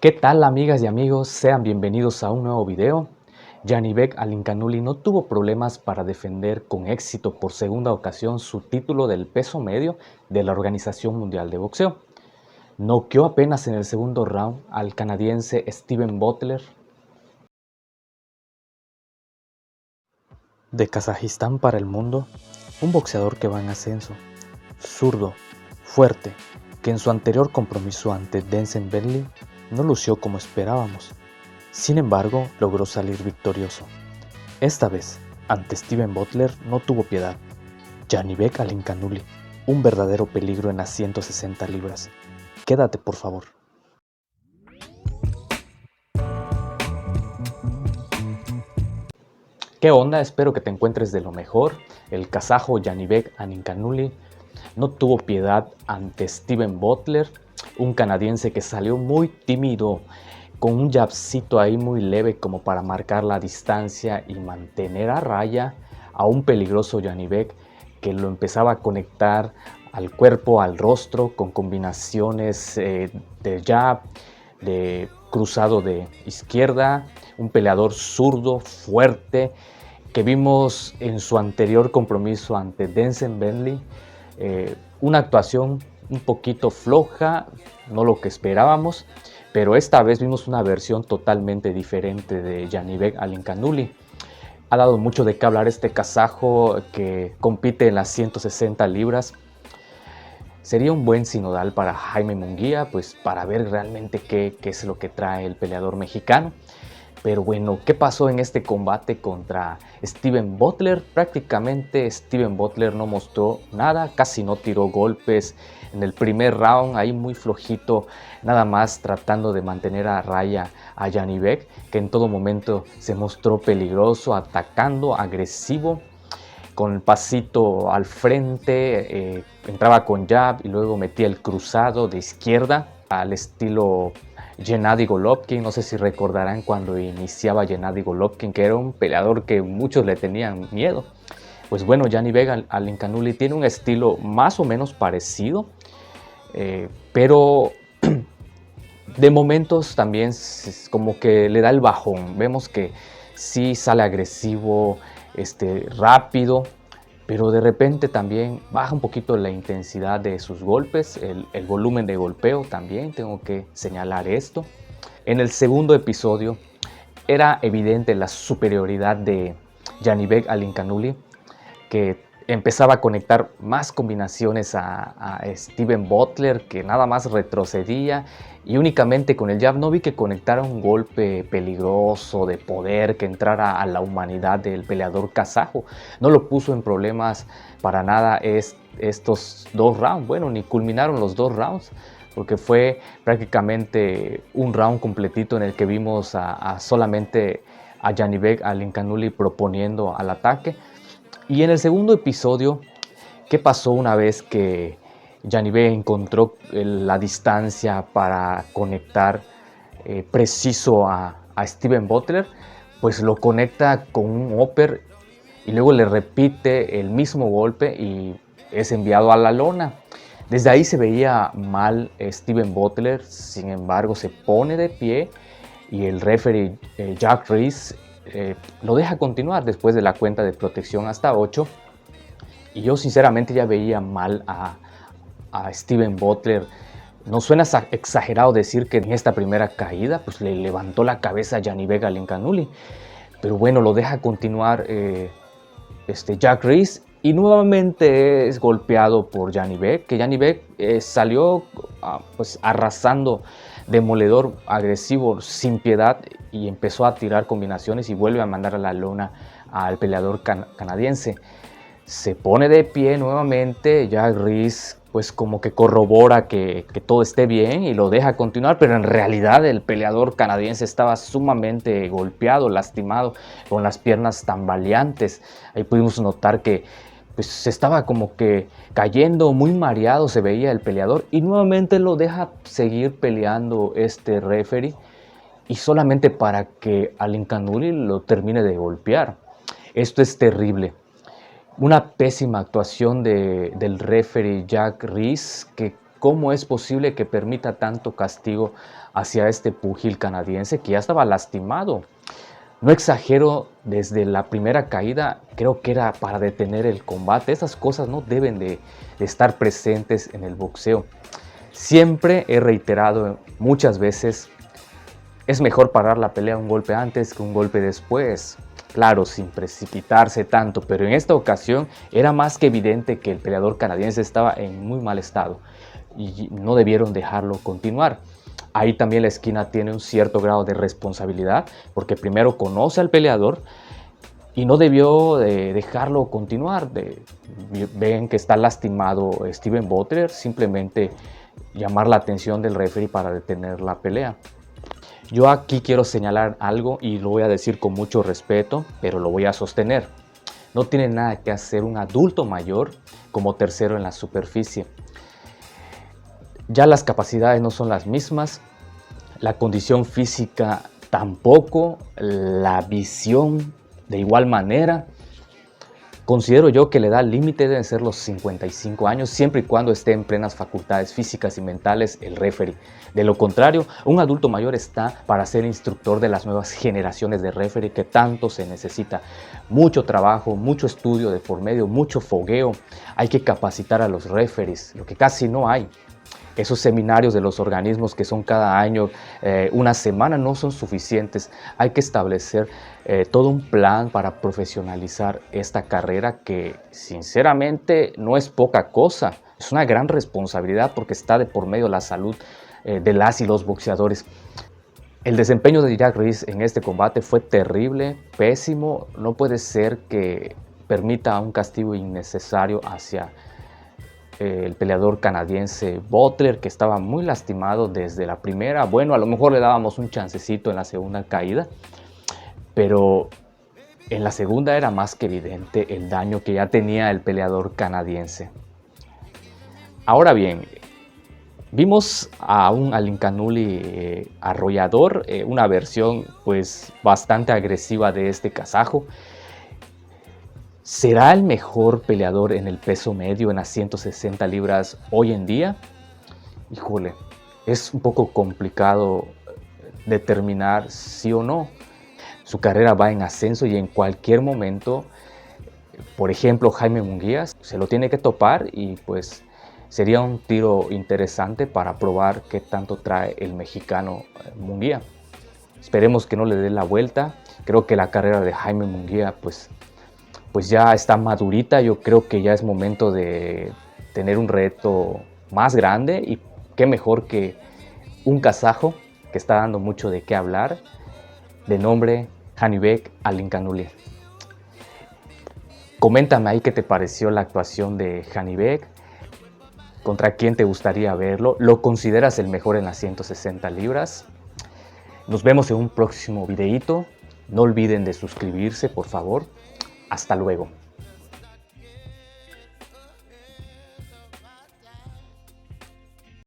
¿Qué tal, amigas y amigos? Sean bienvenidos a un nuevo video. Janibek Alinkhanouli no tuvo problemas para defender con éxito por segunda ocasión su título del peso medio de la Organización Mundial de Boxeo. Noqueó apenas en el segundo round al canadiense Steven Bottler de Kazajistán para el mundo, un boxeador que va en ascenso, zurdo, fuerte, que en su anterior compromiso ante Denzel Bentley no lució como esperábamos. Sin embargo, logró salir victorioso. Esta vez, ante Steven Bottler no tuvo piedad. Janibek Alinkhanouli, un verdadero peligro en las 160 libras. Quédate, por favor. ¿Qué onda? Espero que te encuentres de lo mejor. El kazajo Janibek Alinkhanouli no tuvo piedad ante Steven Bottler, un canadiense que salió muy tímido, con un jabcito ahí muy leve como para marcar la distancia y mantener a raya a un peligroso Janibek que lo empezaba a conectar al cuerpo, al rostro, con combinaciones de jab, de cruzado de izquierda, un peleador zurdo, fuerte, que vimos en su anterior compromiso ante Denzel Bentley. Una actuación un poquito floja, no lo que esperábamos, pero esta vez vimos una versión totalmente diferente de Janibek Alinkhanouli. Ha dado mucho de qué hablar este kazajo que compite en las 160 libras. Sería un buen sinodal para Jaime Munguía, pues para ver realmente qué es lo que trae el peleador mexicano. Pero bueno, ¿qué pasó en este combate contra Steven Bottler? Prácticamente Steven Bottler no mostró nada, casi no tiró golpes en el primer round, ahí muy flojito, nada más tratando de mantener a raya a Janibek, que en todo momento se mostró peligroso, atacando, agresivo, con el pasito al frente, entraba con jab y luego metía el cruzado de izquierda al estilo Gennady Golovkin. No sé si recordarán cuando iniciaba Gennady Golovkin, que era un peleador que muchos le tenían miedo. Pues bueno, Janibek Alinkhanouli tiene un estilo más o menos parecido, pero de momentos también como que le da el bajón. Vemos que sí sale agresivo, rápido, pero de repente también baja un poquito la intensidad de sus golpes, el volumen de golpeo también, tengo que señalar esto. En el segundo episodio era evidente la superioridad de Janibek Alinkhanouli, que empezaba a conectar más combinaciones a Steven Bottler, que nada más retrocedía, y únicamente con el jab no vi que conectara un golpe peligroso de poder que entrara a la humanidad del peleador kazajo. No lo puso en problemas para nada estos dos rounds. Bueno, ni culminaron los dos rounds, porque fue prácticamente un round completito en el que vimos solamente a Janibek Alinkhanouli proponiendo al ataque. Y en el segundo episodio, ¿qué pasó una vez que Janibek encontró la distancia para conectar preciso a Steven Bottler? Pues lo conecta con un upper y luego le repite el mismo golpe y es enviado a la lona. Desde ahí se veía mal Steven Bottler, sin embargo se pone de pie y el referee Jack Reese lo deja continuar después de la cuenta de protección hasta 8. Y yo sinceramente ya veía mal a Steven Bottler. No suena exagerado decir que en esta primera caída pues le levantó la cabeza a Janibek Alinkhanouli, pero bueno, lo deja continuar Jack Reese y nuevamente es golpeado por Janibek, que Janibek salió pues arrasando, demoledor, agresivo, sin piedad, y empezó a tirar combinaciones y vuelve a mandar a la lona al peleador canadiense. Se pone de pie nuevamente, Jack Reese pues como que corrobora que todo esté bien y lo deja continuar, pero en realidad el peleador canadiense estaba sumamente golpeado, lastimado, con las piernas tambaleantes. Ahí pudimos notar que pues se estaba como que cayendo, muy mareado se veía el peleador, y nuevamente lo deja seguir peleando este referee, y solamente para que Alinkhanouli lo termine de golpear. Esto es terrible. Una pésima actuación del referee Jack Reese, que ¿Cómo es posible que permita tanto castigo hacia este púgil canadiense que ya estaba lastimado? No exagero, desde la primera caída creo que era para detener el combate. Esas cosas no deben de estar presentes en el boxeo. Siempre he reiterado muchas veces, es mejor parar la pelea un golpe antes que un golpe después. Claro, sin precipitarse tanto, pero en esta ocasión era más que evidente que el peleador canadiense estaba en muy mal estado y no debieron dejarlo continuar. Ahí también la esquina tiene un cierto grado de responsabilidad, porque primero conoce al peleador y no debió dejarlo continuar. Ven que está lastimado Steven Butler, simplemente llamar la atención del referee para detener la pelea. Yo aquí quiero señalar algo y lo voy a decir con mucho respeto, pero lo voy a sostener. No tiene nada que hacer un adulto mayor como tercero en la superficie. Ya las capacidades no son las mismas, la condición física tampoco, la visión de igual manera. Considero yo que la edad límite deben ser los 55 años, siempre y cuando esté en plenas facultades físicas y mentales el referee. De lo contrario, un adulto mayor está para ser instructor de las nuevas generaciones de referee que tanto se necesita. Mucho trabajo, mucho estudio de por medio, mucho fogueo. Hay que capacitar a los referees, lo que casi no hay. Esos seminarios de los organismos que son cada año, una semana, no son suficientes. Hay que establecer todo un plan para profesionalizar esta carrera que sinceramente no es poca cosa. Es una gran responsabilidad porque está de por medio la salud de las y los boxeadores. El desempeño de Jack Reiss en este combate fue terrible, pésimo. No puede ser que permita un castigo innecesario hacia el peleador canadiense Butler, que estaba muy lastimado desde la primera. Bueno, a lo mejor le dábamos un chancecito en la segunda caída, pero en la segunda era más que evidente el daño que ya tenía el peleador canadiense. Ahora bien, vimos a un Alincanuli arrollador, una versión pues bastante agresiva de este kazajo. ¿Será el mejor peleador en el peso medio en las 160 libras hoy en día? Híjole, es un poco complicado determinar sí o no. Su carrera va en ascenso y en cualquier momento, por ejemplo, Jaime Munguía se lo tiene que topar y pues sería un tiro interesante para probar qué tanto trae el mexicano Munguía. Esperemos que no le dé la vuelta. Creo que la carrera de Jaime Munguía pues ya está madurita. Yo creo que ya es momento de tener un reto más grande y qué mejor que un kazajo que está dando mucho de qué hablar, de nombre Janibek Alincanuli. Coméntame ahí qué te pareció la actuación de Janibek, contra quién te gustaría verlo, ¿lo consideras el mejor en las 160 libras? Nos vemos en un próximo videíto. No olviden de suscribirse, por favor. Hasta luego.